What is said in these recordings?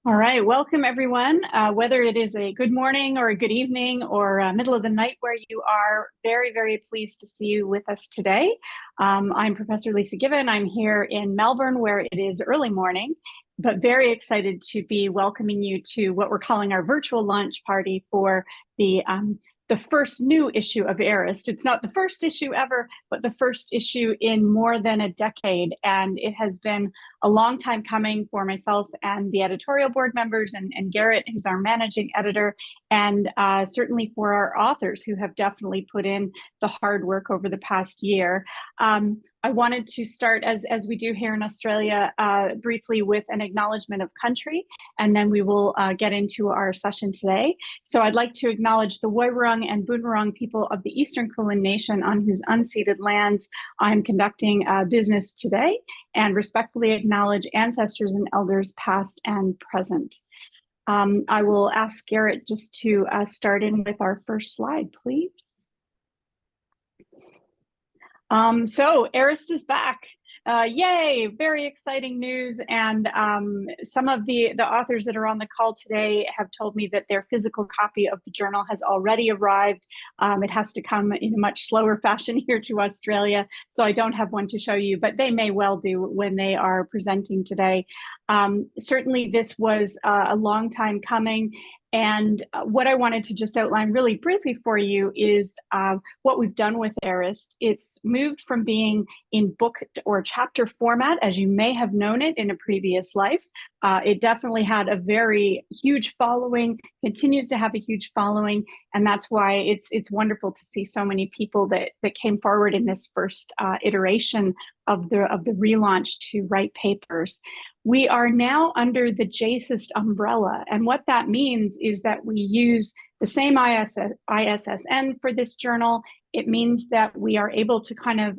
All right, welcome everyone. Whether it is a good morning or a good evening or middle of the night where you are, very pleased to see you with us today. I'm Professor Lisa Given. I'm here in Melbourne where it is early morning, but very excited to be welcoming you to what we're calling our virtual launch party for the first new issue of ARIST. It's not the first issue ever, but the first issue in more than a decade. And it has been a long time coming for myself and the editorial board members and Garrett, who's our managing editor, and certainly for our authors who have definitely put in the hard work over the past year. I wanted to start, as we do here in Australia, briefly with an acknowledgement of country, and then we will get into our session today. So I'd like to acknowledge the Woiwurrung and Boonwurrung people of the Eastern Kulin Nation on whose unceded lands I'm conducting business today, and respectfully acknowledge ancestors and elders past and present. I will ask Garrett just to start in with our first slide, please. So ARIST is back. Yay, very exciting news. And some of the authors that are on the call today have told me that their physical copy of the journal has already arrived. It has to come in a much slower fashion here to Australia, so I don't have one to show you, but they may well do when they are presenting today. Certainly this was a long time coming. And what I wanted to just outline really briefly for you is what we've done with ARIST. It's moved from being in book or chapter format, as you may have known it in a previous life. It definitely had a very huge following, continues to have a huge following, and that's why it's wonderful to see so many people that came forward in this first iteration of the relaunch to write papers. We are now under the JASIST umbrella, and what that means is that we use the same ISSN for this journal. It means that we are able to kind of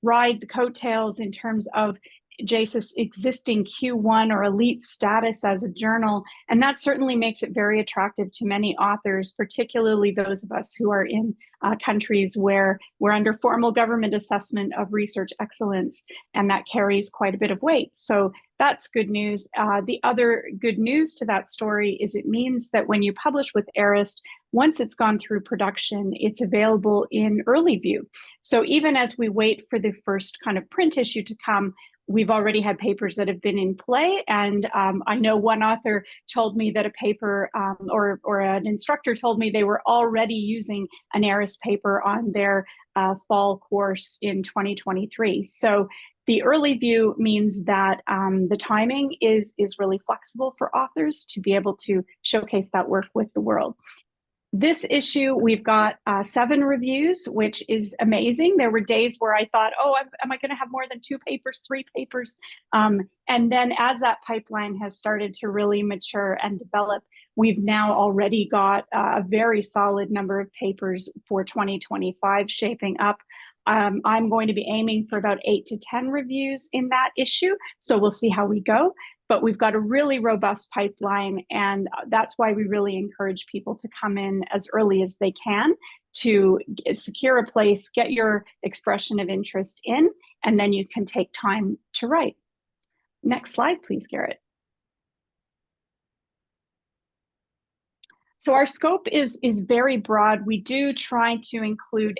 ride the coattails in terms of JASIS's existing Q1 or elite status as a journal, and that certainly makes it very attractive to many authors, particularly those of us who are in countries where we're under formal government assessment of research excellence, and that carries quite a bit of weight. So that's good news. The other good news to that story is it means that when you publish with ARIST, once it's gone through production, it's available in early view. So even as we wait for the first kind of print issue to come, we've already had papers that have been in play. And I know one author told me that a paper or an instructor told me they were already using an ARIST paper on their fall course in 2023. So the early view means that the timing is really flexible for authors to be able to showcase that work with the world. This issue, we've got 7 reviews, which is amazing. There were days where I thought, oh, am I going to have more than 2 papers, 3 papers? And then as that pipeline has started to really mature and develop, we've now already got a very solid number of papers for 2025 shaping up. I'm going to be aiming for about 8 to 10 reviews in that issue, so we'll see how we go. But we've got a really robust pipeline, and that's why we really encourage people to come in as early as they can to secure a place, get your expression of interest in, and then you can take time to write. Next slide, please, Garrett. So our scope is very broad. We do try to include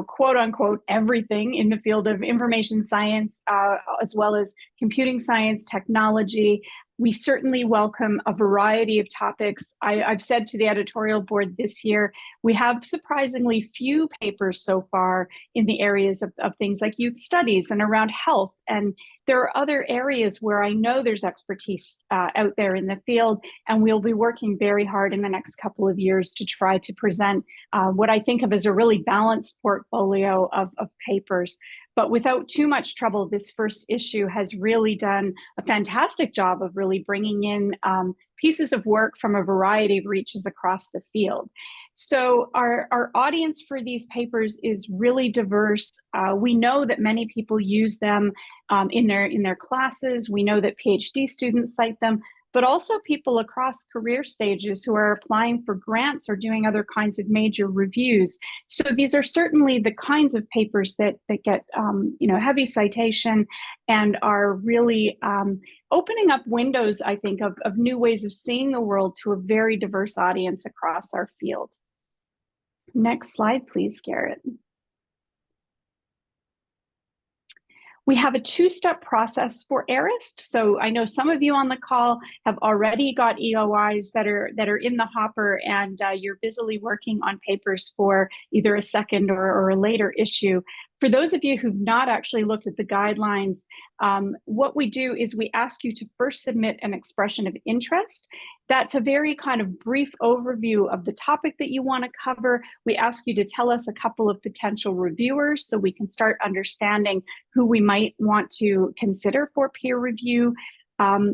quote unquote, everything in the field of information science, as well as computing science, technology. We certainly welcome a variety of topics. I've said to the editorial board this year, we have surprisingly few papers so far in the areas of things like youth studies and around health. And there are other areas where I know there's expertise out there in the field, and we'll be working very hard in the next couple of years to try to present what I think of as a really balanced portfolio of papers. But without too much trouble, this first issue has really done a fantastic job of really bringing in pieces of work from a variety of reaches across the field. So our audience for these papers is really diverse. We know that many people use them in their classes. We know that PhD students cite them, but also people across career stages who are applying for grants or doing other kinds of major reviews. So these are certainly the kinds of papers that get heavy citation and are really opening up windows, I think, of new ways of seeing the world to a very diverse audience across our field. Next slide, please, Garrett. We have a two-step process for ARIST. So I know some of you on the call have already got EOIs that are in the hopper, and you're busily working on papers for either a second or a later issue. For those of you who've not actually looked at the guidelines, what we do is we ask you to first submit an expression of interest. That's a very kind of brief overview of the topic that you want to cover. We ask you to tell us a couple of potential reviewers so we can start understanding who we might want to consider for peer review.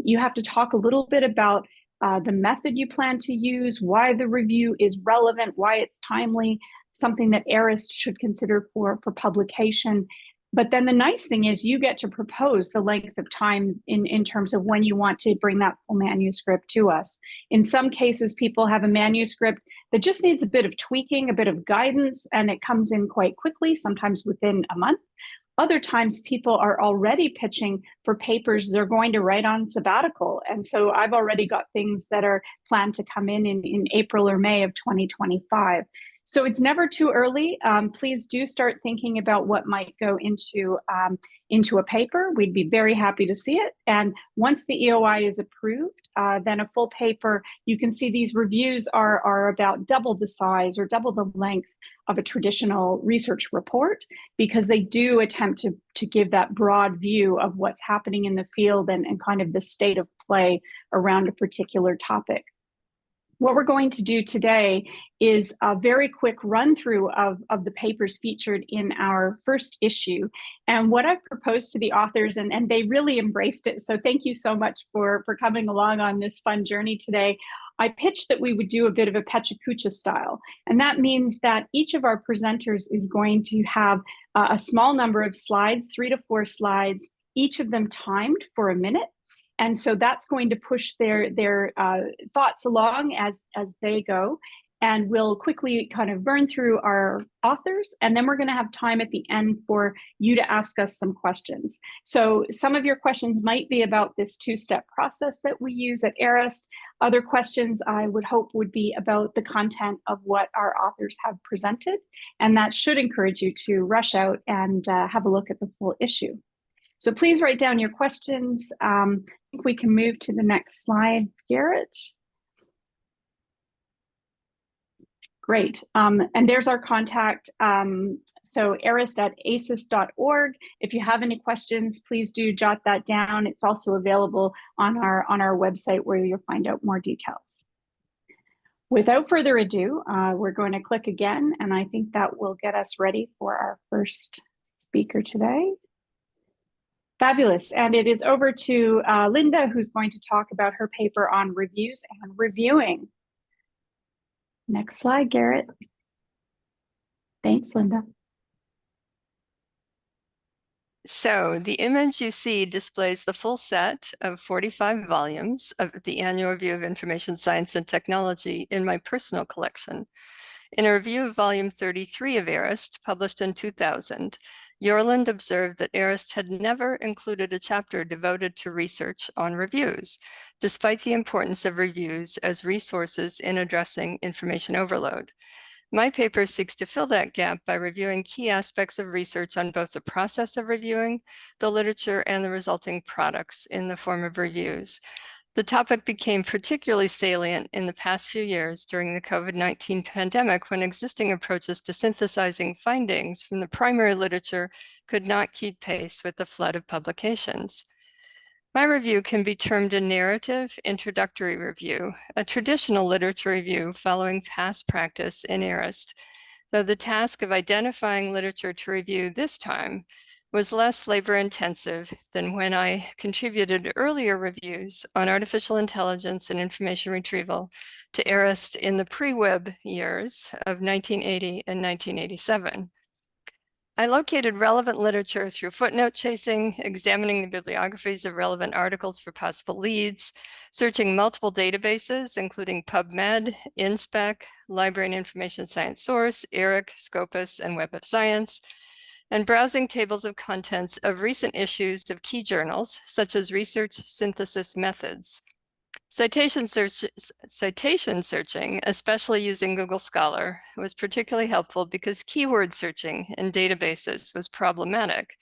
You have to talk a little bit about the method you plan to use, why the review is relevant, why it's timely, something that ARIST should consider for publication. But then the nice thing is you get to propose the length of time in terms of when you want to bring that full manuscript to us. In some cases, people have a manuscript that just needs a bit of tweaking, a bit of guidance, and it comes in quite quickly, sometimes within a month. Other times, people are already pitching for papers they're going to write on sabbatical. And so I've already got things that are planned to come in April or May of 2025. So it's never too early. Please do start thinking about what might go into a paper. We'd be very happy to see it. And once the EOI is approved, then a full paper, you can see these reviews are about double the size or double the length of a traditional research report, because they do attempt to give that broad view of what's happening in the field and kind of the state of play around a particular topic. What we're going to do today is a very quick run through of the papers featured in our first issue. And what I've proposed to the authors, and they really embraced it, so thank you so much for coming along on this fun journey today. I pitched that we would do a bit of a Pechakucha style. And that means that each of our presenters is going to have a small number of slides, 3 to 4 slides, each of them timed for a minute. And so that's going to push their thoughts along as they go. And we'll quickly kind of burn through our authors, and then we're going to have time at the end for you to ask us some questions. So some of your questions might be about this two-step process that we use at ARIST. Other questions I would hope would be about the content of what our authors have presented. And that should encourage you to rush out and have a look at the full issue. So please write down your questions. I think we can move to the next slide, Garrett. Great. And there's our contact. So arist@asis.org. If you have any questions, please do jot that down. It's also available on our website where you'll find out more details. Without further ado, we're going to click again, and I think that will get us ready for our first speaker today. Fabulous. And it is over to Linda, who's going to talk about her paper on reviews and reviewing. Next slide, Garrett. Thanks, Linda. So the image you see displays the full set of 45 volumes of the Annual Review of Information Science and Technology in my personal collection. In a review of volume 33 of ARIST, published in 2000, Yorland observed that ARIST had never included a chapter devoted to research on reviews, despite the importance of reviews as resources in addressing information overload. My paper seeks to fill that gap by reviewing key aspects of research on both the process of reviewing, the literature, and the resulting products in the form of reviews. The topic became particularly salient in the past few years during the COVID-19 pandemic, when existing approaches to synthesizing findings from the primary literature could not keep pace with the flood of publications. My review can be termed a narrative introductory review, a traditional literature review following past practice in ARIST, though the task of identifying literature to review this time was less labor-intensive than when I contributed earlier reviews on artificial intelligence and information retrieval to ARIST in the pre-web years of 1980 and 1987. I located relevant literature through footnote chasing, examining the bibliographies of relevant articles for possible leads, searching multiple databases, including PubMed, InSpec, Library and Information Science Source, ERIC, Scopus, and Web of Science, and browsing tables of contents of recent issues of key journals, such as Research Synthesis Methods. Citation searching, especially using Google Scholar, was particularly helpful because keyword searching in databases was problematic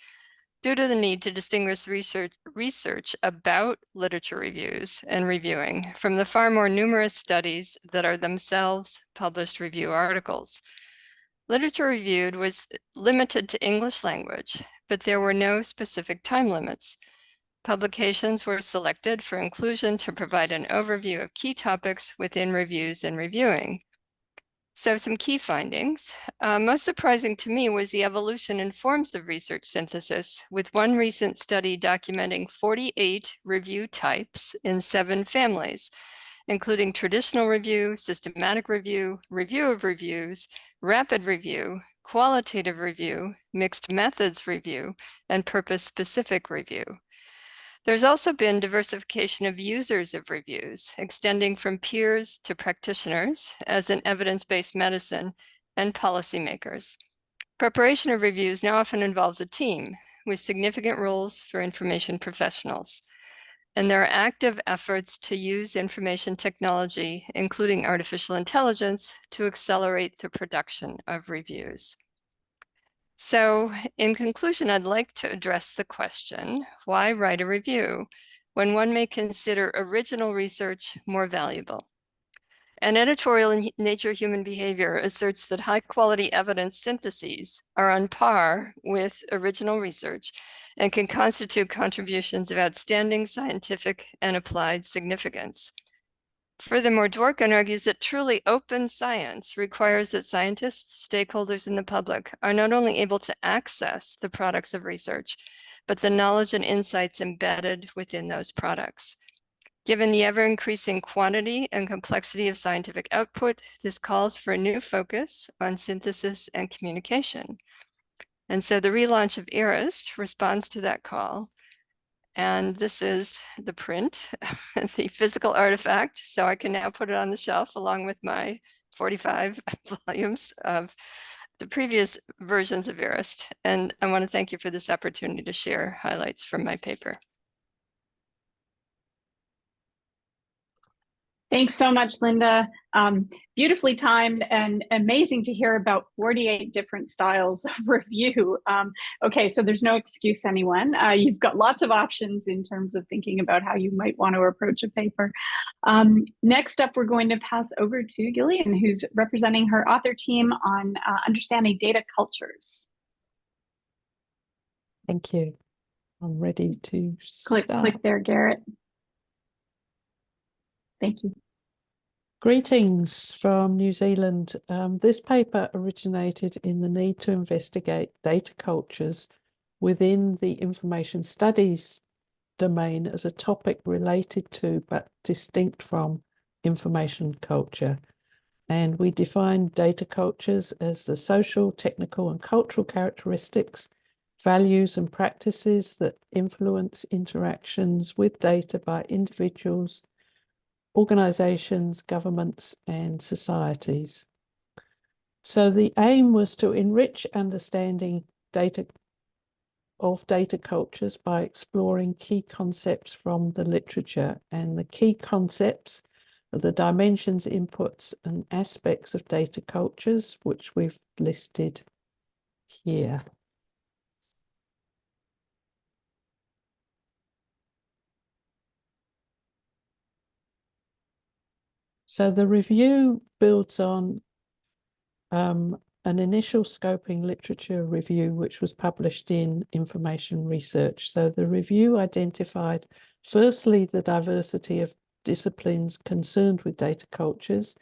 due to the need to distinguish research about literature reviews and reviewing from the far more numerous studies that are themselves published review articles. Literature reviewed was limited to English language, but there were no specific time limits. Publications were selected for inclusion to provide an overview of key topics within reviews and reviewing. So some key findings. Most surprising to me was the evolution in forms of research synthesis, with one recent study documenting 48 review types in 7 families, including traditional review, systematic review, review of reviews, rapid review, qualitative review, mixed methods review, and purpose-specific review. There's also been diversification of users of reviews, extending from peers to practitioners, as in evidence-based medicine, and policymakers. Preparation of reviews now often involves a team, with significant roles for information professionals. And there are active efforts to use information technology, including artificial intelligence, to accelerate the production of reviews. So in conclusion, I'd like to address the question, why write a review when one may consider original research more valuable? An editorial in Nature Human Behavior asserts that high-quality evidence syntheses are on par with original research and can constitute contributions of outstanding scientific and applied significance. Furthermore, Dworkin argues that truly open science requires that scientists, stakeholders, and the public are not only able to access the products of research, but the knowledge and insights embedded within those products. Given the ever-increasing quantity and complexity of scientific output, this calls for a new focus on synthesis and communication. And so the relaunch of ARIST responds to that call. And this is the print, the physical artifact. So I can now put it on the shelf along with my 45 volumes of the previous versions of ARIST. And I want to thank you for this opportunity to share highlights from my paper. Thanks so much, Linda. Beautifully timed and amazing to hear about 48 different styles of review. Okay, so there's no excuse, anyone. You've got lots of options in terms of thinking about how you might want to approach a paper. Next up, we're going to pass over to Gillian, who's representing her author team on understanding data cultures. Thank you. I'm ready to start. Click there, Garrett. Thank you. Greetings from New Zealand. This paper originated in the need to investigate data cultures within the information studies domain as a topic related to but distinct from information culture. And we define data cultures as the social, technical, and cultural characteristics, values, and practices that influence interactions with data by individuals, organizations, governments, and societies. So the aim was to enrich understanding of data cultures by exploring key concepts from the literature, and the key concepts are the dimensions, inputs, and aspects of data cultures, which we've listed here. So the review builds on an initial scoping literature review, which was published in Information Research. So the review identified, firstly, the diversity of disciplines concerned with data cultures,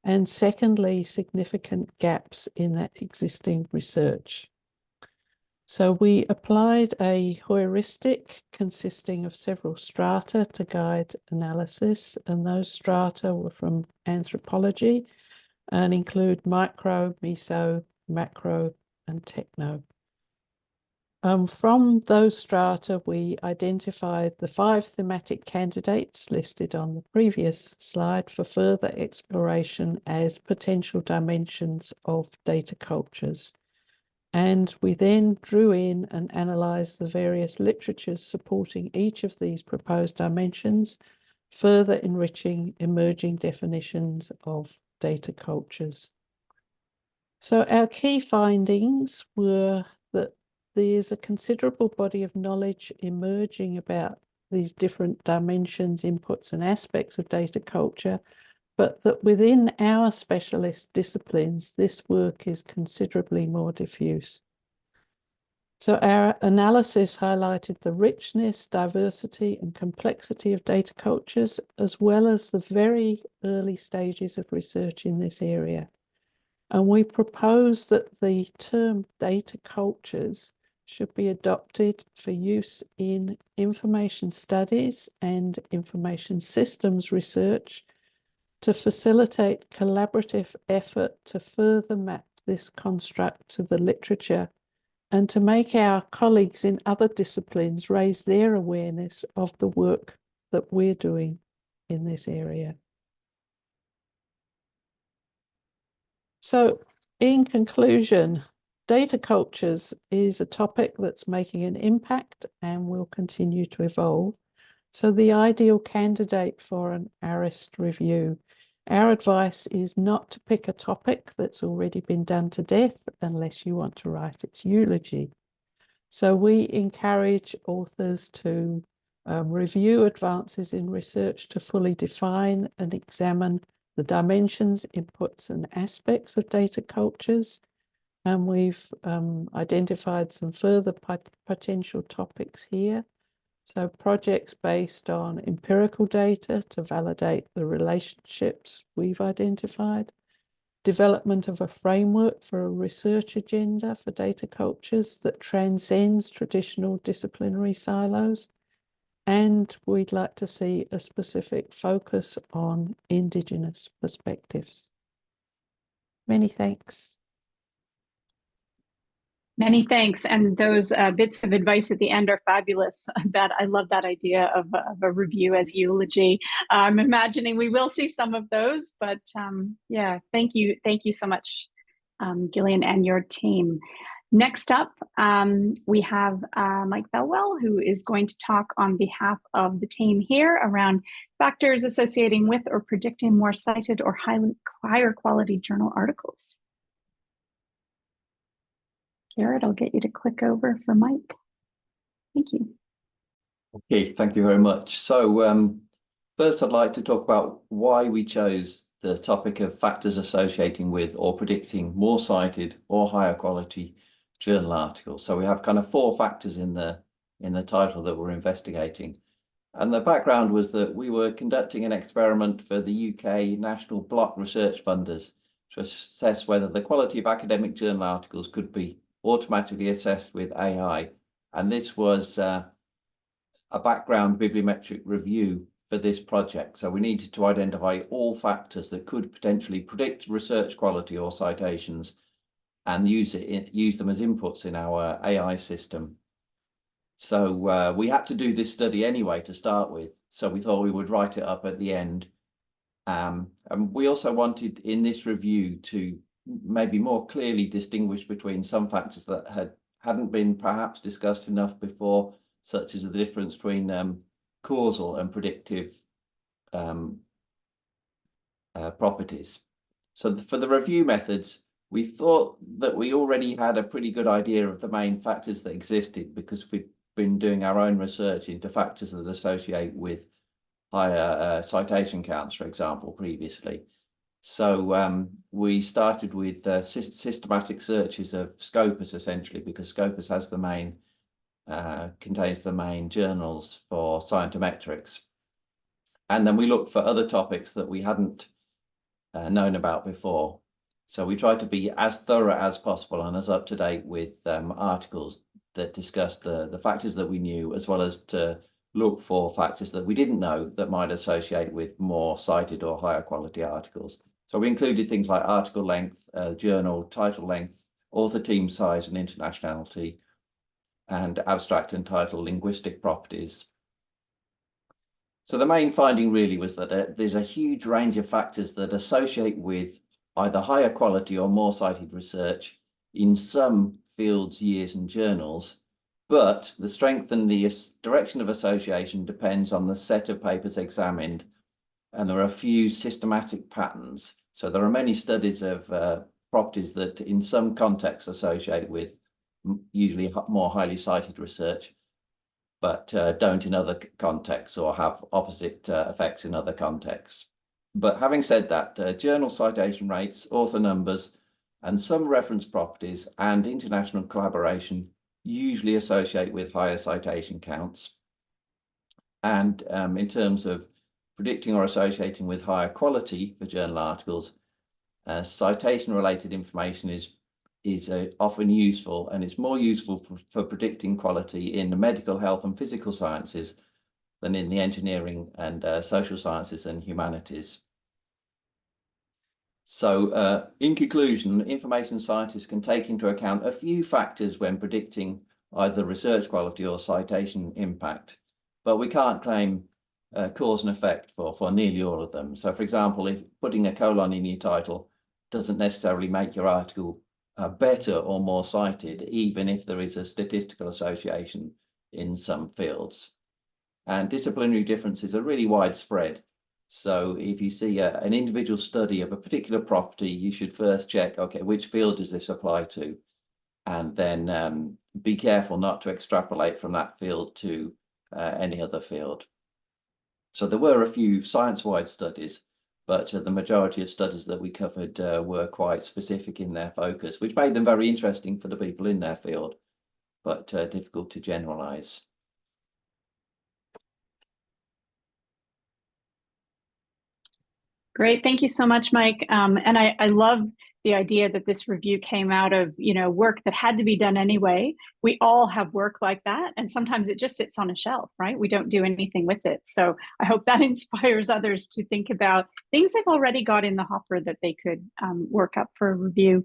and secondly, significant gaps in that existing research. So we applied a heuristic consisting of several strata to guide analysis, and those strata were from anthropology and include micro, meso, macro, and techno. From those strata, we identified the 5 thematic candidates listed on the previous slide for further exploration as potential dimensions of data cultures. And we then drew in and analysed the various literatures supporting each of these proposed dimensions, further enriching emerging definitions of data cultures. So our key findings were that there's a considerable body of knowledge emerging about these different dimensions, inputs, and aspects of data culture, but that within our specialist disciplines, this work is considerably more diffuse. So our analysis highlighted the richness, diversity, and complexity of data cultures, as well as the very early stages of research in this area. And we propose that the term data cultures should be adopted for use in information studies and information systems research to facilitate collaborative effort to further map this construct to the literature and to make our colleagues in other disciplines raise their awareness of the work that we're doing in this area. So, in conclusion, data cultures is a topic that's making an impact and will continue to evolve. So the ideal candidate for an ARIST review. Our advice is not to pick a topic that's already been done to death unless you want to write its eulogy. So we encourage authors to review advances in research to fully define and examine the dimensions, inputs, and aspects of data cultures. And we've identified some further potential topics here. So projects based on empirical data to validate the relationships we've identified, development of a framework for a research agenda for data cultures that transcends traditional disciplinary silos, and we'd like to see a specific focus on Indigenous perspectives. Many thanks. Many thanks. And those bits of advice at the end are fabulous. I love that idea of a review as eulogy. I'm imagining we will see some of those, but yeah, thank you. Thank you so much, Gillian and your team. Next up, we have Mike Belwell, who is going to talk on behalf of the team here around factors associating with or predicting more cited or higher quality journal articles. Garrett, I'll get you to click over for Mike. Thank you. Okay, thank you very much. So first I'd like to talk about why we chose the topic of factors associating with or predicting more cited or higher quality journal articles. So we have kind of 4 factors in the title that we're investigating. And the background was that we were conducting an experiment for the UK National Block Research Funders to assess whether the quality of academic journal articles could be automatically assessed with AI. And this was a background bibliometric review for this project. So we needed to identify all factors that could potentially predict research quality or citations and use them as inputs in our AI system. So we had to do this study anyway to start with. So we thought we would write it up at the end. And we also wanted in this review to maybe more clearly distinguish between some factors that hadn't been perhaps discussed enough before, such as the difference between causal and predictive properties. So for the review methods, we thought that we already had a pretty good idea of the main factors that existed because we'd been doing our own research into factors that associate with higher citation counts, for example, previously. So we started with systematic searches of Scopus, essentially, because Scopus has the main, contains the main journals for scientometrics. And then we looked for other topics that we hadn't known about before. So we tried to be as thorough as possible and as up to date with articles that discussed the factors that we knew, as well as to look for factors that we didn't know that might associate with more cited or higher quality articles. So we included things like article length, journal title length, author team size and internationality, and abstract and title linguistic properties. So the main finding really was that there's a huge range of factors that associate with either higher quality or more cited research in some fields, years, and journals, but the strength and the direction of association depends on the set of papers examined, and there are a few systematic patterns. So there are many studies of properties that in some contexts associate with usually more highly cited research, but don't in other contexts or have opposite effects in other contexts. But having said that, journal citation rates, author numbers, and some reference properties and international collaboration usually associate with higher citation counts. And in terms of predicting or associating with higher quality for journal articles, citation-related information is often useful, and it's more useful for predicting quality in the medical, health, and physical sciences than in the engineering and social sciences and humanities. So in conclusion, information scientists can take into account a few factors when predicting either research quality or citation impact, but we can't claim cause and effect for nearly all of them. So for example, if putting a colon in your title doesn't necessarily make your article better or more cited, even if there is a statistical association in some fields. And disciplinary differences are really widespread. So if you see an individual study of a particular property, you should first check, okay, which field does this apply to? And then be careful not to extrapolate from that field to any other field. So there were a few science-wide studies, but the majority of studies that we covered were quite specific in their focus, which made them very interesting for the people in their field, but difficult to generalize. Great, thank you so much, Mike. And I love the idea that this review came out of, work that had to be done anyway. We all have work like that, and sometimes it just sits on a shelf, right? We don't do anything with it. So I hope that inspires others to think about things they've already got in the hopper that they could work up for review.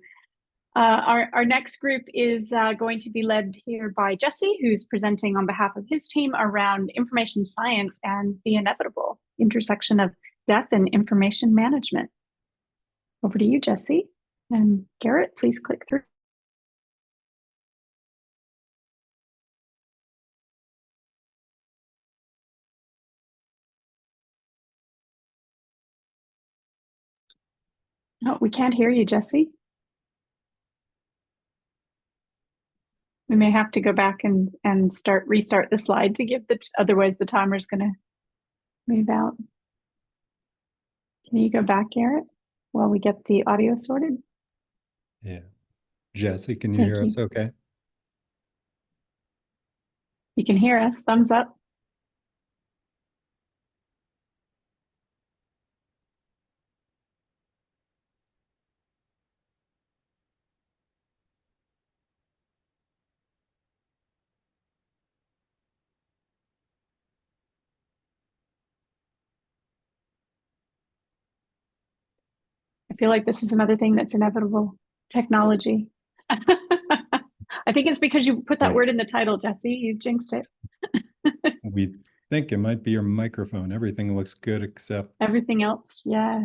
Our next group is going to be led here by Jesse, who's presenting on behalf of his team around information science and the inevitable intersection of death and information management. Over to you, Jesse. And Garrett, please click through. Oh, we can't hear you, Jesse. We may have to go back and restart the slide to give otherwise the timer's going to move out. Can you go back, Garrett, while we get the audio sorted? Yeah. Jesse, can you hear us okay? You can hear us. Thumbs up. I feel like this is another thing that's inevitable. Technology. I think it's because you put that word in the title, Jesse. You jinxed it. We think it might be your microphone. Everything looks good except everything else. Yeah.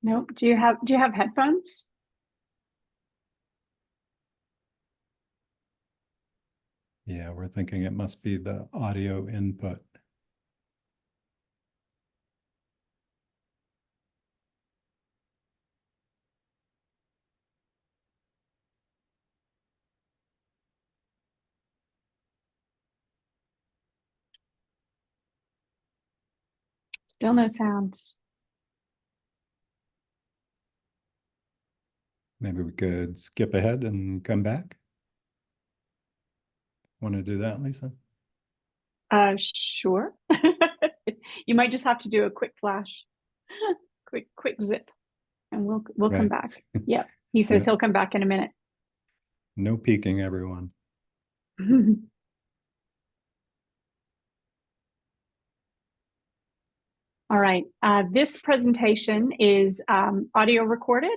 Nope. Do you have headphones? Yeah, we're thinking it must be the audio input. Still no sound. Maybe we could skip ahead and come back. Want to do that, Lisa? Sure. You might just have to do a quick flash, quick zip, and we'll come back. Yep. He says he'll come back in a minute. No peeking, everyone. All right. This presentation is audio recorded.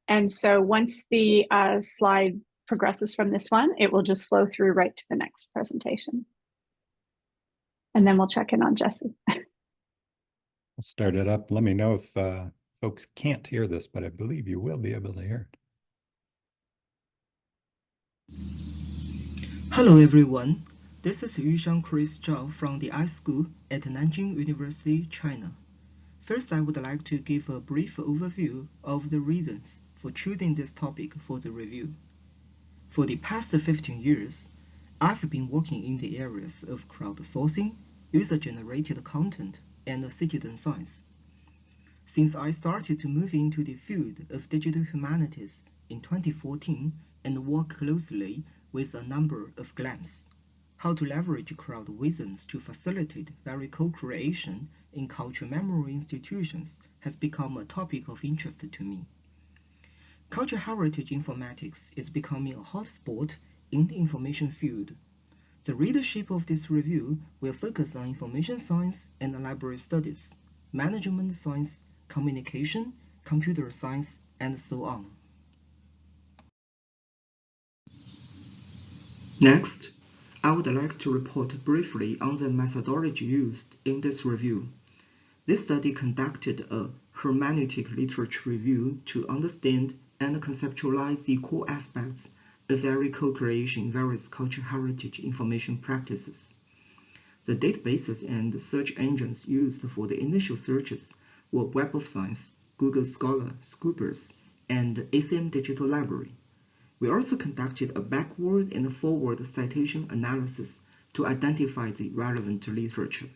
And so once the slide progresses from this one, it will just flow through right to the next presentation. And then we'll check in on Jesse. I'll start it up. Let me know if folks can't hear this, but I believe you will be able to hear it. Hello everyone, this is Yuxiang Chris Zhao from the iSchool at Nanjing University, China. First, I would like to give a brief overview of the reasons for choosing this topic for the review. For the past 15 years, I've been working in the areas of crowdsourcing, user-generated content, and citizen science. Since I started to move into the field of digital humanities in 2014 and work closely with a number of GLAMs, how to leverage crowd wisdoms to facilitate very co-creation in cultural memory institutions has become a topic of interest to me. Cultural heritage informatics is becoming a hotspot in the information field. The readership of this review will focus on information science and library studies, management science, communication, computer science, and so on. Next, I would like to report briefly on the methodology used in this review. This study conducted a hermeneutic literature review to understand and conceptualize the core aspects of every co-creation in various cultural heritage information practices. The databases and search engines used for the initial searches were Web of Science, Google Scholar, Scoopers, and ACM Digital Library. We also conducted a backward and forward citation analysis to identify the relevant literature.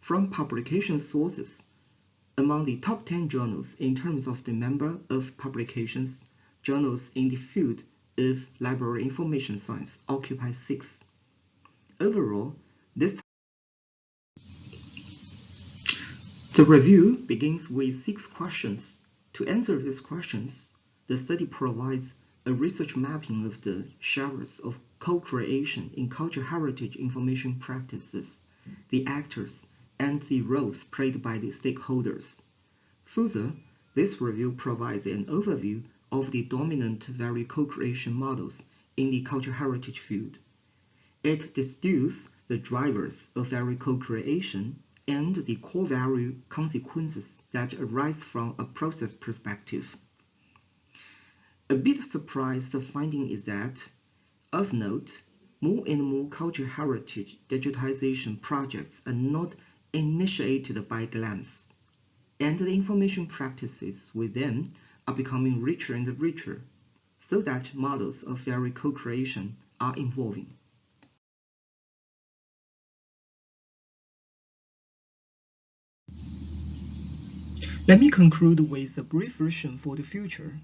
From publication sources, among the top 10 journals in terms of the number of publications, journals in the field of library information science occupy 6. Overall, the review begins with 6 questions. To answer these questions, the study provides a research mapping of the genres of co-creation in cultural heritage information practices, the actors, and the roles played by the stakeholders. Further, this review provides an overview of the dominant value co-creation models in the cultural heritage field. It distills the drivers of value co-creation and the core value consequences that arise from a process perspective. A bit surprised the finding is that, of note, more and more cultural heritage digitization projects are not initiated by GLAMs, and the information practices with them are becoming richer and richer, so that models of value co-creation are evolving. Let me conclude with a brief vision for the future.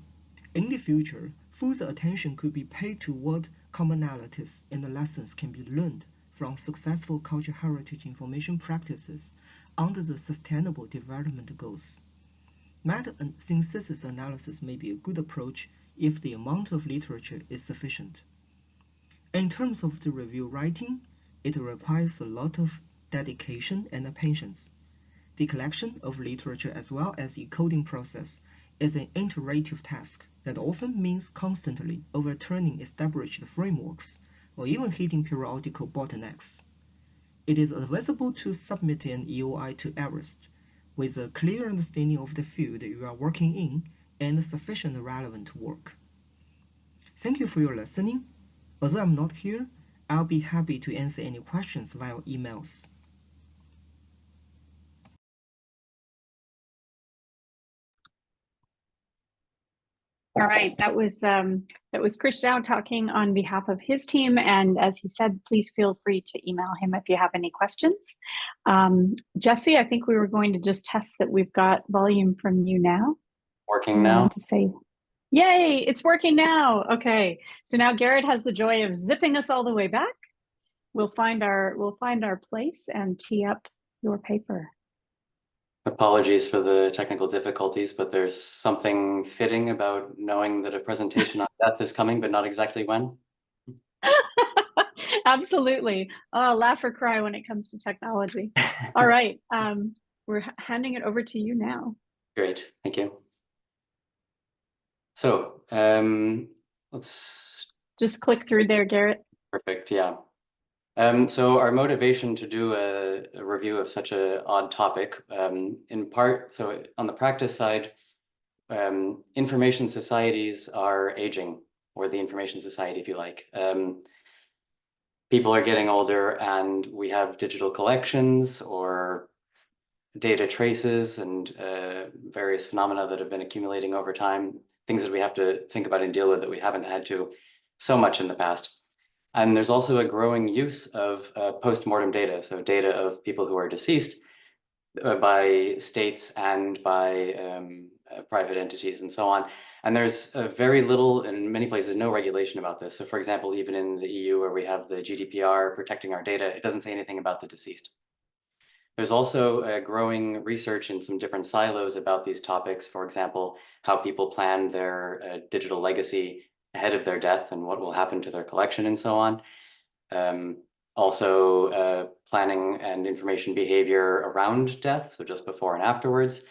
In the future, further attention could be paid to what commonalities and lessons can be learned from successful cultural heritage information practices under the Sustainable Development Goals. Meta-synthesis analysis may be a good approach if the amount of literature is sufficient. In terms of the review writing, it requires a lot of dedication and patience. The collection of literature as well as the coding process is an iterative task that often means constantly overturning established frameworks or even hitting periodical bottlenecks. It is advisable to submit an EOI to ARIST with a clear understanding of the field you are working in and sufficient relevant work. Thank you for your listening. Although I'm not here, I'll be happy to answer any questions via emails. All right, that was Chris Zhao talking on behalf of his team, and as he said, please feel free to email him if you have any questions. Jesse, I think we were going to just test that we've got volume from you now. Working now. To say, yay, it's working now. Okay, so now Garrett has the joy of zipping us all the way back. We'll find our place and tee up your paper. Apologies for the technical difficulties, but there's something fitting about knowing that a presentation on death is coming, but not exactly when. Absolutely. Laugh or cry when it comes to technology. All right. we're handing it over to you now. Great, thank you. So let's just click through there, Garrett. Perfect, yeah. So our motivation to do a review of such an odd topic, in part, so on the practice side, information societies are aging, or the information society, if you like. People are getting older and we have digital collections or data traces and various phenomena that have been accumulating over time, things that we have to think about and deal with that we haven't had to so much in the past. And there's also a growing use of post-mortem data, so data of people who are deceased by states and by private entities and so on. And there's very little, in many places, no regulation about this. So for example, even in the EU where we have the GDPR protecting our data, it doesn't say anything about the deceased. There's also growing research in some different silos about these topics. For example, how people plan their digital legacy ahead of their death and what will happen to their collection and so on. Also planning and information behavior around death, so just before and afterwards,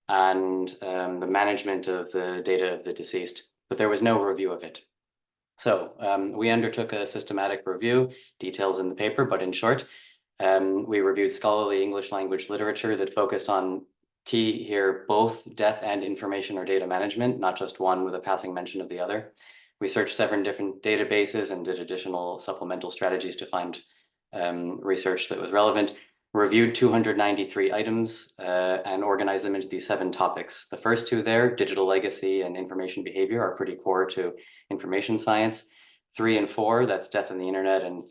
and the management of the data of the deceased, but there was no review of it. So we undertook a systematic review, details in the paper, but in short, we reviewed scholarly English language literature that focused on key here, both death and information or data management, not just one with a passing mention of the other. We searched 7 different databases and did additional supplemental strategies to find research that was relevant, reviewed 293 items and organized them into these 7 topics. The first 2 there, digital legacy and information behavior, are pretty core to information science. 3 and 4, that's death and the internet and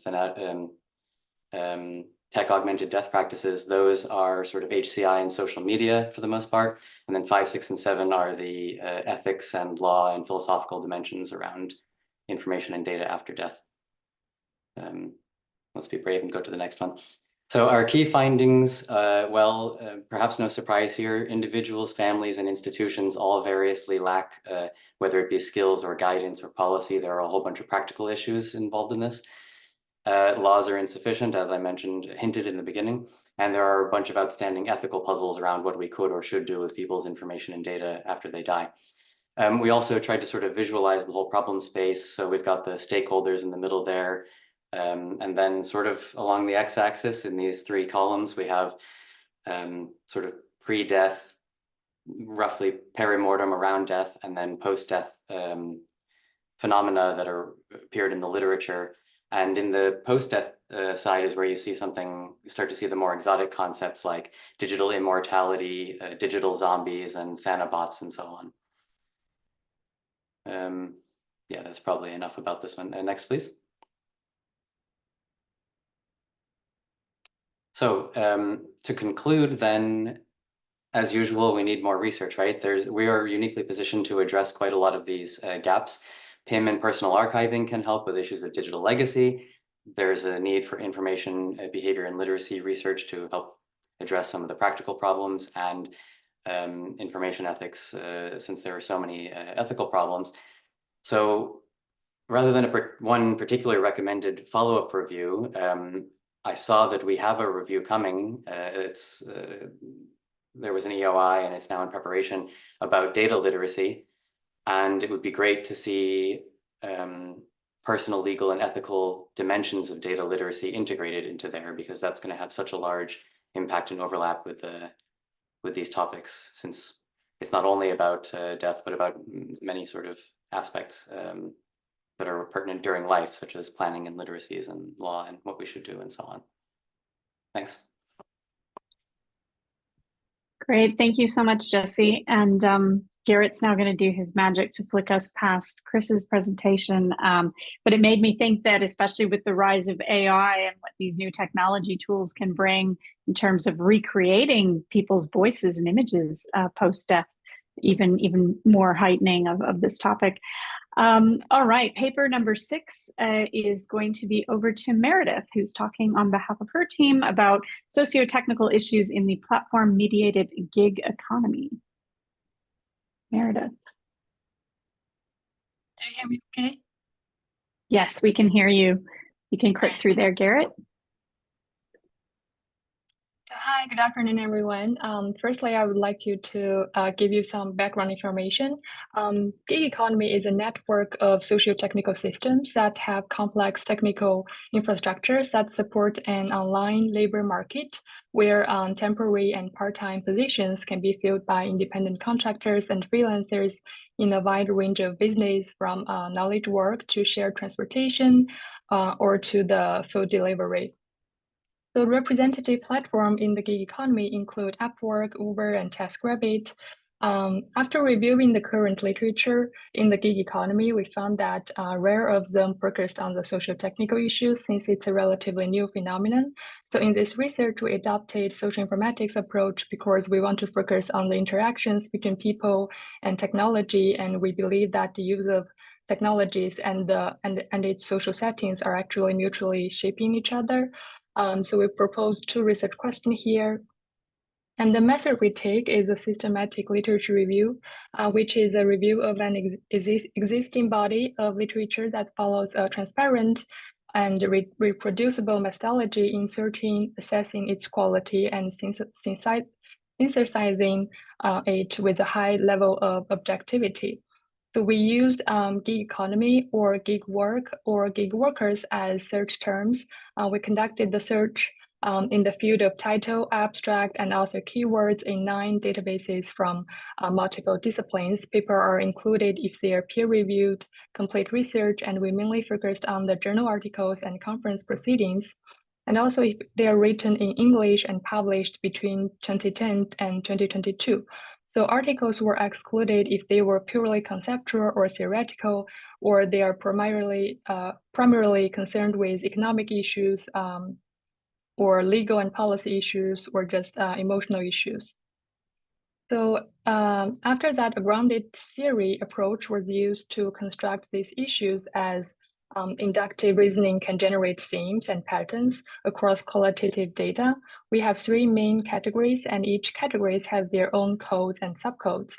tech augmented death practices, those are sort of HCI and social media for the most part. And then 5, 6, and 7 are the ethics and law and philosophical dimensions around information and data after death. Let's be brave and go to the next one. So our key findings, perhaps no surprise here, individuals, families, and institutions all variously lack, whether it be skills or guidance or policy. There are a whole bunch of practical issues involved in this. Laws are insufficient, as I mentioned, hinted in the beginning, and there are a bunch of outstanding ethical puzzles around what we could or should do with people's information and data after they die. We also tried to sort of visualize the whole problem space. So we've got the stakeholders in the middle there, and then sort of along the x-axis in these 3 columns, we have sort of pre-death, roughly perimortem around death, and then post-death phenomena that are appeared in the literature. And in the post-death side is where you start to see the more exotic concepts like digital immortality, digital zombies, and thanabots, and so on. Yeah, that's probably enough about this one. Next, please. So to conclude then, as usual, we need more research, right? We are uniquely positioned to address quite a lot of these gaps. PIM and personal archiving can help with issues of digital legacy. There's a need for information behavior and literacy research to help address some of the practical problems, and information ethics, since there are so many ethical problems. So rather than one particular recommended follow-up review, I saw that we have a review coming. There was an EOI and it's now in preparation about data literacy. And it would be great to see personal, legal, and ethical dimensions of data literacy integrated into there, because that's going to have such a large impact and overlap with these topics, since it's not only about death, but about many sort of aspects that are pertinent during life, such as planning and literacies and law and what we should do and so on. Thanks. Great, thank you so much, Jesse. And Garrett's now going to do his magic to flick us past Chris's presentation. But it made me think that, especially with the rise of AI and what these new technology tools can bring in terms of recreating people's voices and images post-death, even more heightening of this topic. All right, paper number 6 is going to be over to Meredith, who's talking on behalf of her team about socio-technical issues in the platform-mediated gig economy. Meredith. Do you hear me okay? Yes, we can hear you. You can click through there, Garrett. Hi, good afternoon, everyone. Firstly, I would like to give you some background information. Gig economy is a network of socio-technical systems that have complex technical infrastructures that support an online labor market where temporary and part-time positions can be filled by independent contractors and freelancers in a wide range of business, from knowledge work to shared transportation or to the food delivery. The representative platform in the gig economy include Upwork, Uber, and TaskRabbit. After reviewing the current literature in the gig economy, we found that rare of them focused on the social-technical issues since it's a relatively new phenomenon. So in this research, we adopted social informatics approach because we want to focus on the interactions between people and technology, and we believe that the use of technologies and its social settings are actually mutually shaping each other. So we proposed two research questions here. And the method we take is a systematic literature review, which is a review of an existing body of literature that follows a transparent and reproducible methodology in searching, assessing its quality, and synthesizing it with a high level of objectivity. So we used gig economy or gig work or gig workers as search terms. We conducted the search in the field of title, abstract, and author keywords in 9 databases from multiple disciplines. Papers are included if they are peer-reviewed, complete research, and we mainly focused on the journal articles and conference proceedings. And also if they are written in English and published between 2010 and 2022. So articles were excluded if they were purely conceptual or theoretical, or they are primarily concerned with economic issues or legal and policy issues, or just emotional issues. So after that, a grounded theory approach was used to construct these issues as inductive reasoning can generate themes and patterns across qualitative data. We have 3 main categories, and each category has their own codes and subcodes.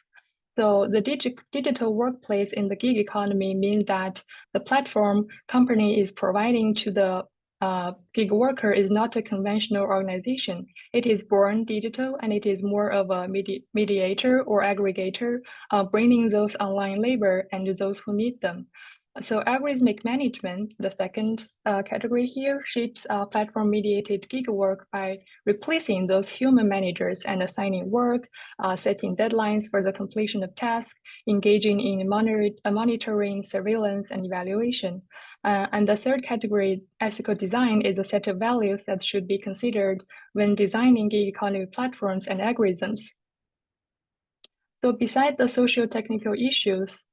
So the digital workplace in the gig economy means that the platform company is providing to the gig worker is not a conventional organization. It is born digital, and it is more of a mediator or aggregator, bringing those online labor and those who need them. So algorithmic management, the second category here, shapes platform-mediated gig work by replacing those human managers and assigning work, setting deadlines for the completion of tasks, engaging in monitoring, surveillance, and evaluation. And the third category, ethical design, is a set of values that should be considered when designing gig economy platforms and algorithms. So besides the socio-technical issues,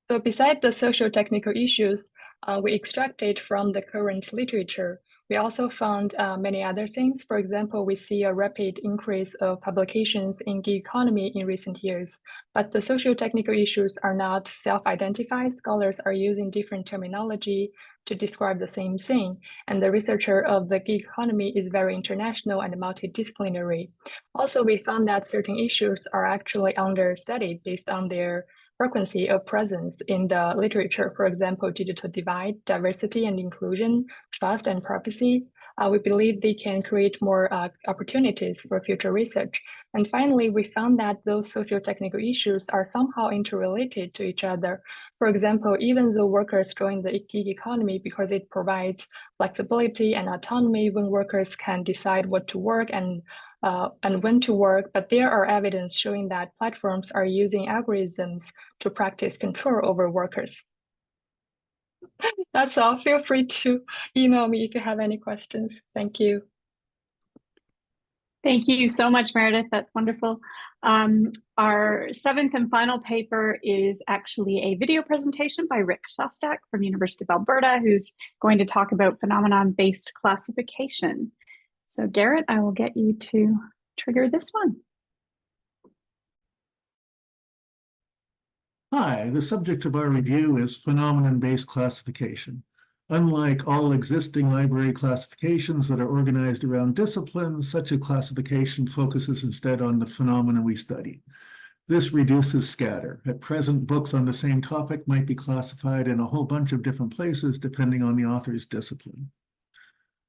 we extracted from the current literature. We also found many other things. For example, we see a rapid increase of publications in gig economy in recent years, but the socio-technical issues are not self-identified. Scholars are using different terminology to describe the same thing, and the researcher of the gig economy is very international and multidisciplinary. Also, we found that certain issues are actually understudied based on their frequency of presence in the literature. For example, digital divide, diversity and inclusion, trust and privacy. We believe they can create more opportunities for future research. And finally, we found that those socio-technical issues are somehow interrelated to each other. For example, even though workers join the gig economy because it provides flexibility and autonomy when workers can decide what to work and when to work, but there are evidence showing that platforms are using algorithms to practice control over workers. That's all. Feel free to email me if you have any questions. Thank you. Thank you so much, Meredith. That's wonderful. Our 7th and final paper is actually a video presentation by Rick Shostak from University of Alberta, who's going to talk about phenomenon-based classification. So Garrett, I will get you to trigger this one. Hi, the subject of our review is phenomenon-based classification. Unlike all existing library classifications that are organized around disciplines, such a classification focuses instead on the phenomena we study. This reduces scatter. At present, books on the same topic might be classified in a whole bunch of different places depending on the author's discipline.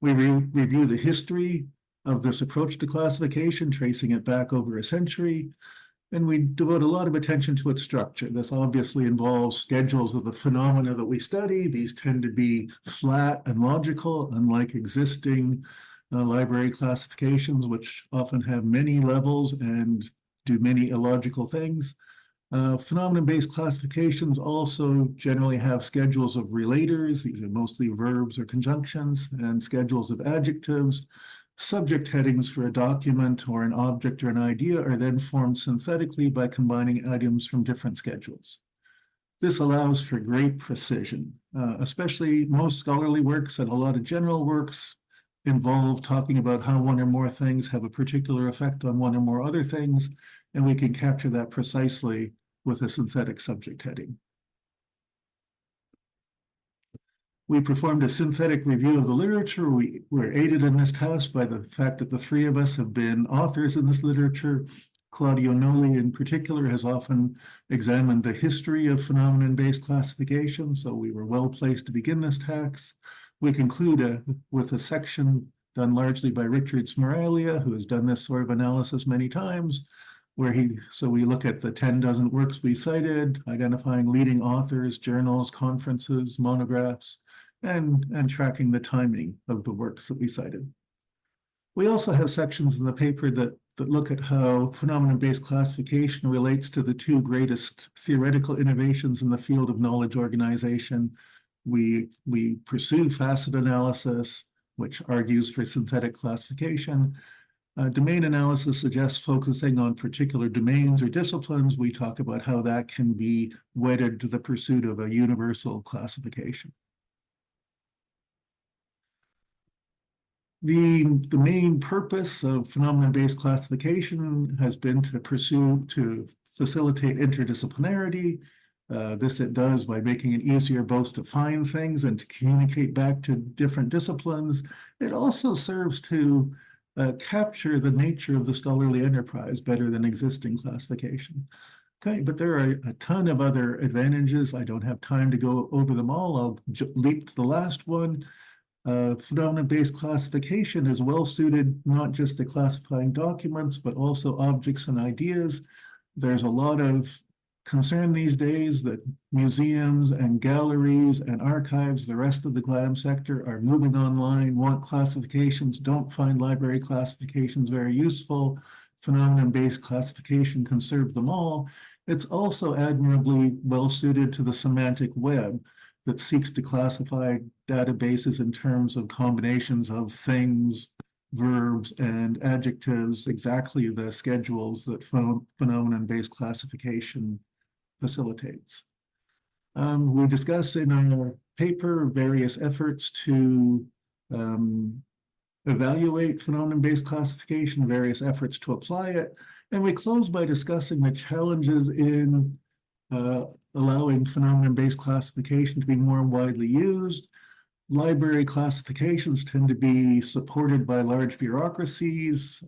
We review the history of this approach to classification, tracing it back over a century, and we devote a lot of attention to its structure. This obviously involves schedules of the phenomena that we study. These tend to be flat and logical, unlike existing library classifications, which often have many levels and do many illogical things. Phenomenon-based classifications also generally have schedules of relators. These are mostly verbs or conjunctions, and schedules of adjectives. Subject headings for a document or an object or an idea are then formed synthetically by combining items from different schedules. This allows for great precision, especially most scholarly works and a lot of general works involve talking about how one or more things have a particular effect on one or more other things, and we can capture that precisely with a synthetic subject heading. We performed a synthetic review of the literature. We were aided in this task by the fact that the three of us have been authors in this literature. Claudio Noli, in particular, has often examined the history of phenomenon-based classification, so we were well placed to begin this task. We conclude with a section done largely by Richard Smiralia, who has done this sort of analysis many times, where we look at the 10 dozen works we cited, identifying leading authors, journals, conferences, monographs, and tracking the timing of the works that we cited. We also have sections in the paper that look at how phenomenon-based classification relates to the two greatest theoretical innovations in the field of knowledge organization. We pursue facet analysis, which argues for synthetic classification. Domain analysis suggests focusing on particular domains or disciplines. We talk about how that can be wedded to the pursuit of a universal classification. The main purpose of phenomenon-based classification has been to facilitate interdisciplinarity. This it does by making it easier both to find things and to communicate back to different disciplines. It also serves to capture the nature of the scholarly enterprise better than existing classification. Okay, but there are a ton of other advantages. I don't have time to go over them all. I'll leap to the last one. Phenomenon-based classification is well suited not just to classifying documents, but also objects and ideas. There's a lot of concern these days that museums and galleries and archives, the rest of the GLAM sector, are moving online, want classifications, don't find library classifications very useful. Phenomenon-based classification can serve them all. It's also admirably well suited to the semantic web that seeks to classify databases in terms of combinations of things, verbs, and adjectives, exactly the schedules that phenomenon-based classification facilitates. We discuss in our paper various efforts to evaluate phenomenon-based classification, various efforts to apply it, and we close by discussing the challenges in allowing phenomenon-based classification to be more widely used. Library classifications tend to be supported by large bureaucracies.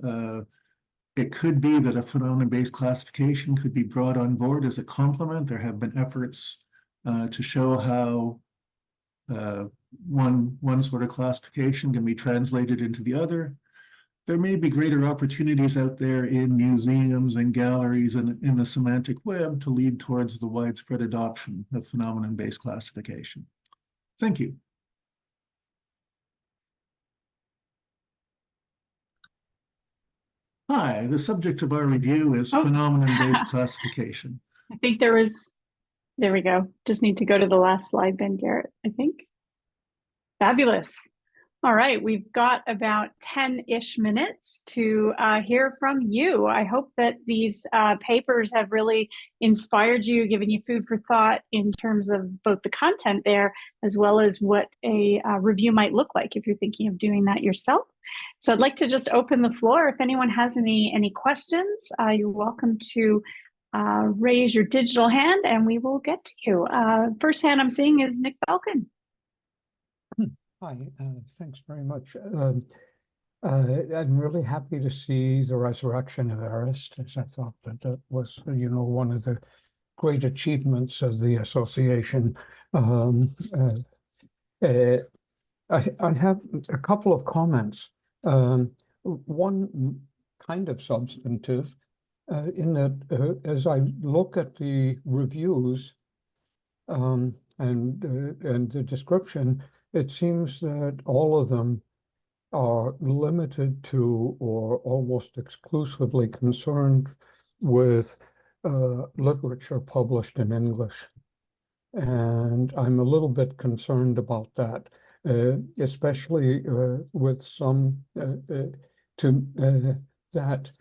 It could be that a phenomenon-based classification could be brought on board as a complement. There have been efforts to show how one sort of classification can be translated into the other. There may be greater opportunities out there in museums and galleries and in the semantic web to lead towards the widespread adoption of phenomenon-based classification. Thank you. Hi, the subject of our review is phenomenon-based classification. I think there we go. Just need to go to the last slide then, Garrett, I think. Fabulous. All right, we've got about 10-ish minutes to hear from you. I hope that these papers have really inspired you, given you food for thought in terms of both the content there, as well as what a review might look like if you're thinking of doing that yourself. So I'd like to just open the floor. If anyone has any questions, you're welcome to raise your digital hand and we will get to you. First hand I'm seeing is Nick Falcon. Hi, thanks very much. I'm really happy to see the resurrection of ARIST, as I thought that was, one of the great achievements of the association. I have a couple of comments. One kind of substantive, in that as I look at the reviews and the description, it seems that all of them are limited to or almost exclusively concerned with literature published in English. And I'm a little bit concerned about that, especially with some that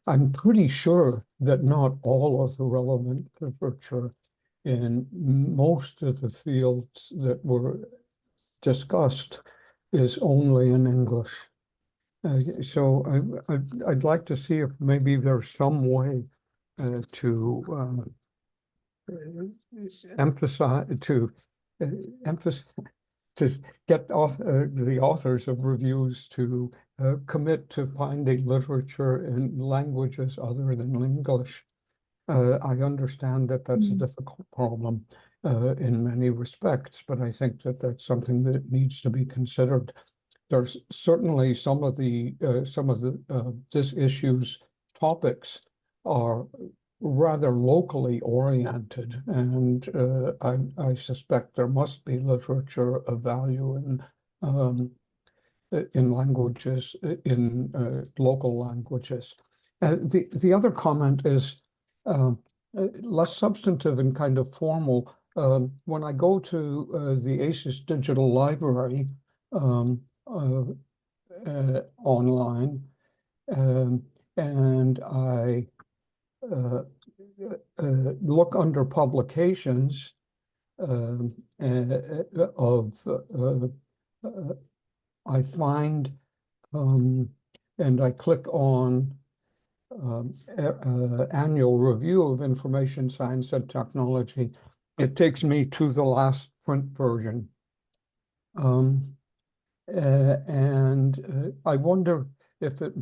I'm pretty sure that not all of the relevant literature in most of the fields that were discussed is only in English. So I'd like to see if maybe there's some way to emphasize to get the authors of reviews to commit to finding literature in languages other than English. I understand that that's a difficult problem in many respects, but I think that that's something that needs to be considered. There's certainly some of this issue's topics are rather locally oriented, and I suspect there must be literature of value in languages, in local languages. The other comment is less substantive and kind of formal. When I go to the ASIS Digital Library online, and I look under publications I find and I click on annual review of information science and technology. It takes me to the last print version. And I wonder if it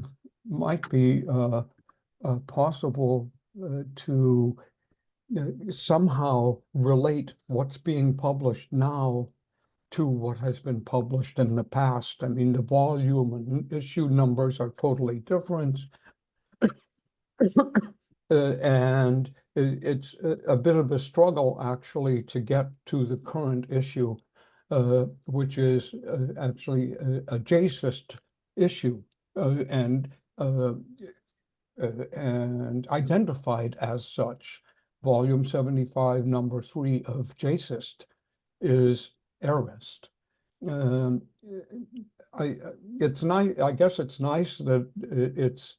might be possible to somehow relate what's being published now to what has been published in the past. I mean, the volume and issue numbers are totally different. And it's a bit of a struggle, actually, to get to the current issue, which is actually a JSIST issue and identified as such. Volume 75, number 3 of JSIST is ARIST. It's nice. I guess it's nice that it's.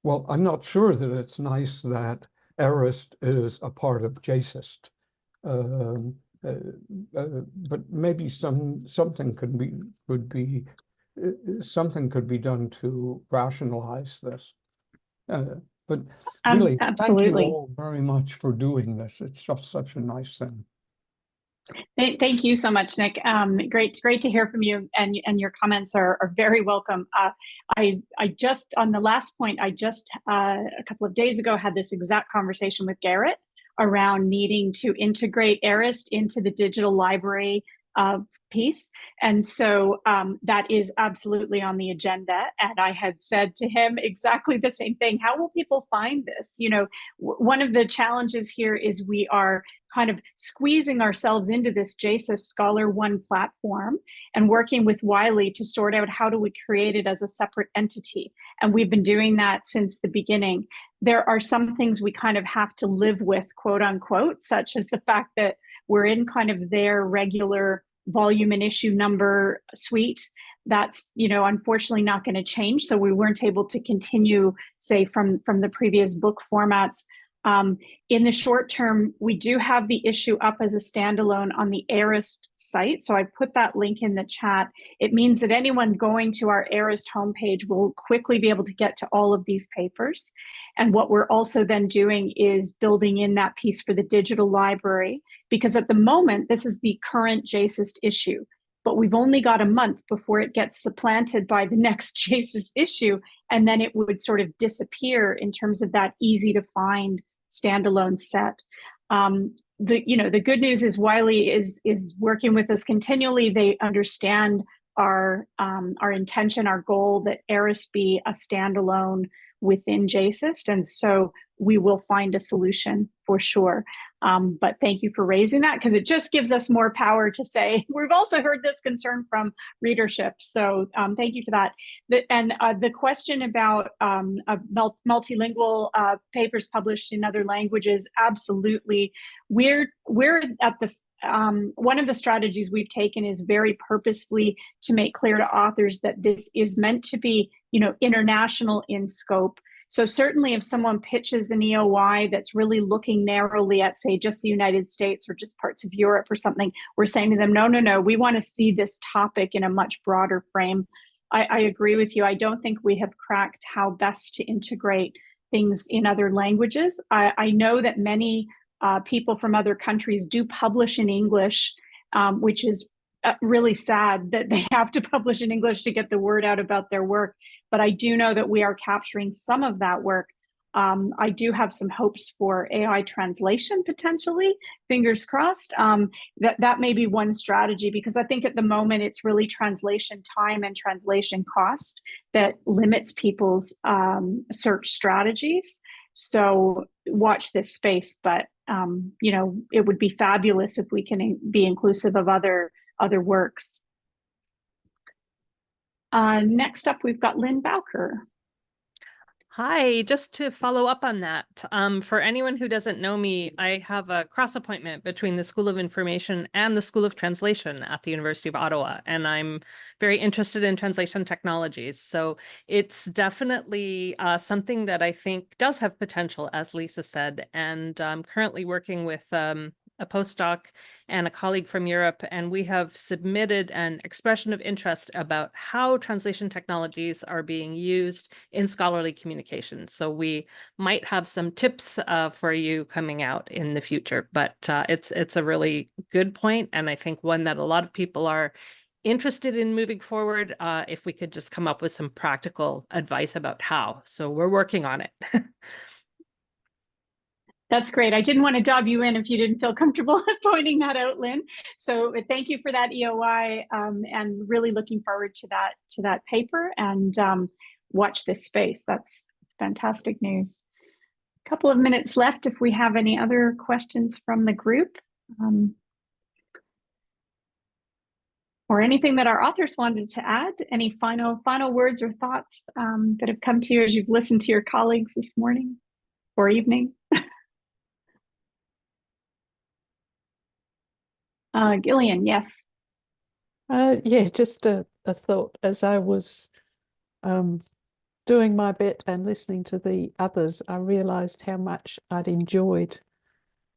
Well, I'm not sure that it's nice that ARIST is a part of JSIST, but maybe something could be done to rationalize this. But really, thank you all very much for doing this. It's just such a nice thing. Thank you so much, Nick. Great to hear from you, and your comments are very welcome. I just, on the last point, I just a couple of days ago had this exact conversation with Garrett around needing to integrate ARIST into the digital library piece. And so that is absolutely on the agenda. And I had said to him exactly the same thing. How will people find this? You know, one of the challenges here is we are kind of squeezing ourselves into this JSIS Scholar One platform and working with Wiley to sort out how do we create it as a separate entity. And we've been doing that since the beginning. There are some things we kind of have to live with, quote unquote, such as the fact that we're in kind of their regular volume and issue number suite. That's, you know, unfortunately not going to change. So we weren't able to continue, say, from the previous book formats. In the short term, we do have the issue up as a standalone on the ARIST site. So I put that link in the chat. It means that anyone going to our ARIST homepage will quickly be able to get to all of these papers. And what we're also then doing is building in that piece for the digital library, because at the moment, this is the current JSIST issue, but we've only got a month before it gets supplanted by the next JSIST issue. And then it would sort of disappear in terms of that easy to find standalone set. the good news is Wiley is working with us continually. They understand our intention, our goal that ARIST be a standalone within JSIST, and so we will find a solution for sure. But thank you for raising that, because it just gives us more power to say, we've also heard this concern from readership. So thank you for that. The question about multilingual papers published in other languages, absolutely. We're at the one of the strategies we've taken is very purposefully to make clear to authors that this is meant to be, international in scope. So certainly if someone pitches an EOI that's really looking narrowly at, say, just the United States or just parts of Europe or something, we're saying to them, no, we want to see this topic in a much broader frame. I agree with you. I don't think we have cracked how best to integrate things in other languages. I know that many people from other countries do publish in English, which is really sad that they have to publish in English to get the word out about their work. But I do know that we are capturing some of that work. I do have some hopes for AI translation potentially, fingers crossed. That may be one strategy, because I think at the moment it's really translation time and translation cost that limits people's search strategies. So watch this space, but it would be fabulous if we can be inclusive of other works. Next up, we've got Lynn Bowker. Hi, just to follow up on that, for anyone who doesn't know me, I have a cross appointment between the School of Information and the School of Translation at the University of Ottawa, and I'm very interested in translation technologies. So it's definitely something that I think does have potential, as Lisa said, and I'm currently working with a postdoc and a colleague from Europe, and we have submitted an expression of interest about how translation technologies are being used in scholarly communication. So we might have some tips for you coming out in the future, but it's a really good point, and I think one that a lot of people are interested in moving forward, if we could just come up with some practical advice about how. So we're working on it. That's great. I didn't want to dob you in if you didn't feel comfortable pointing that out, Lynn. So thank you for that EOI, and really looking forward to that paper, and watch this space. That's fantastic news. A couple of minutes left if we have any other questions from the group, or anything that our authors wanted to add. Any final words or thoughts that have come to you as you've listened to your colleagues this morning or evening? Gillian, yes. Yeah, just a thought as I was doing my bit and listening to the others, I realized how much I'd enjoyed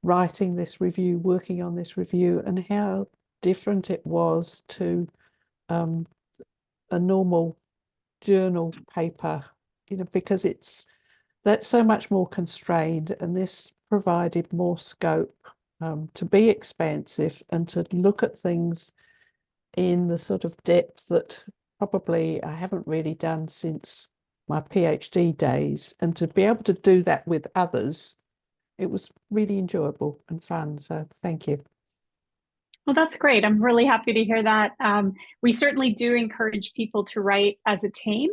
writing this review, working on this review, and how different it was to a normal journal paper, because that's so much more constrained, and this provided more scope to be expansive and to look at things in the sort of depth that probably I haven't really done since my PhD days, and to be able to do that with others, it was really enjoyable and fun. So thank you. Well, that's great. I'm really happy to hear that. We certainly do encourage people to write as a team,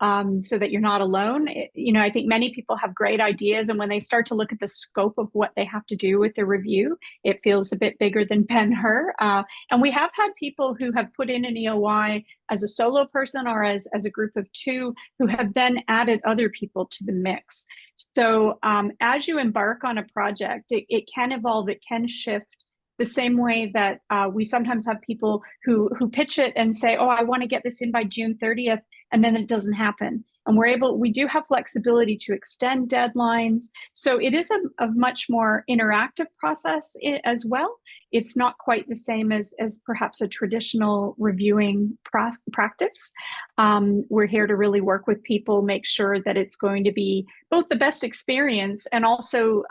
so that you're not alone. I think many people have great ideas, and when they start to look at the scope of what they have to do with the review, it feels a bit bigger than Ben-Hur. And we have had people who have put in an EOI as a solo person or as a group of two, who have then added other people to the mix. So as you embark on a project, it can evolve, it can shift. The same way that we sometimes have people who pitch it and say, oh, I want to get this in by June 30th, and then it doesn't happen. And we do have flexibility to extend deadlines. So it is a much more interactive process as well. It's not quite the same as perhaps a traditional reviewing practice. We're here to really work with people, make sure that it's going to be both the best experience and also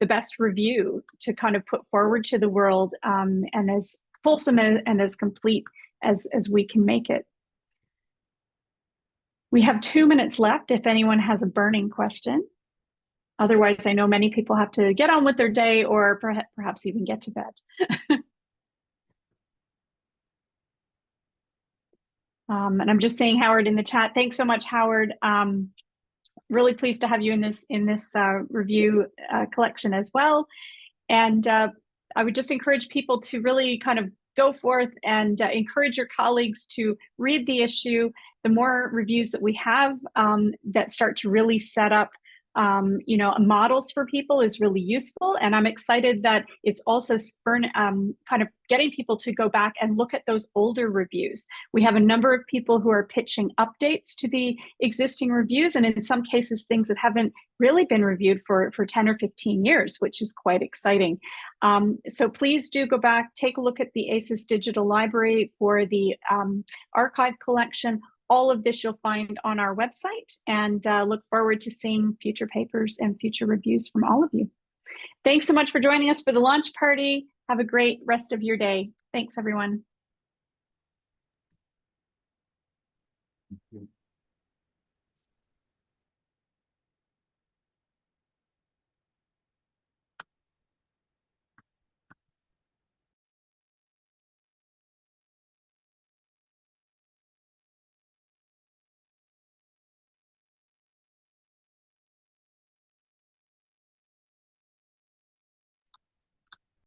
the best review to kind of put forward to the world, and as fulsome and as complete as we can make it. We have 2 minutes left if anyone has a burning question. Otherwise, I know many people have to get on with their day or perhaps even get to bed. And I'm just saying, Howard, in the chat, thanks so much, Howard. Really pleased to have you in this review collection as well. And I would just encourage people to really kind of go forth and encourage your colleagues to read the issue. The more reviews that we have that start to really set up models for people is really useful. And I'm excited that it's also kind of getting people to go back and look at those older reviews. We have a number of people who are pitching updates to the existing reviews, and in some cases, things that haven't really been reviewed for 10 or 15 years, which is quite exciting. So please do go back, take a look at the ASIS Digital Library for the archive collection. All of this you'll find on our website, and look forward to seeing future papers and future reviews from all of you. Thanks so much for joining us for the launch party. Have a great rest of your day. Thanks, everyone.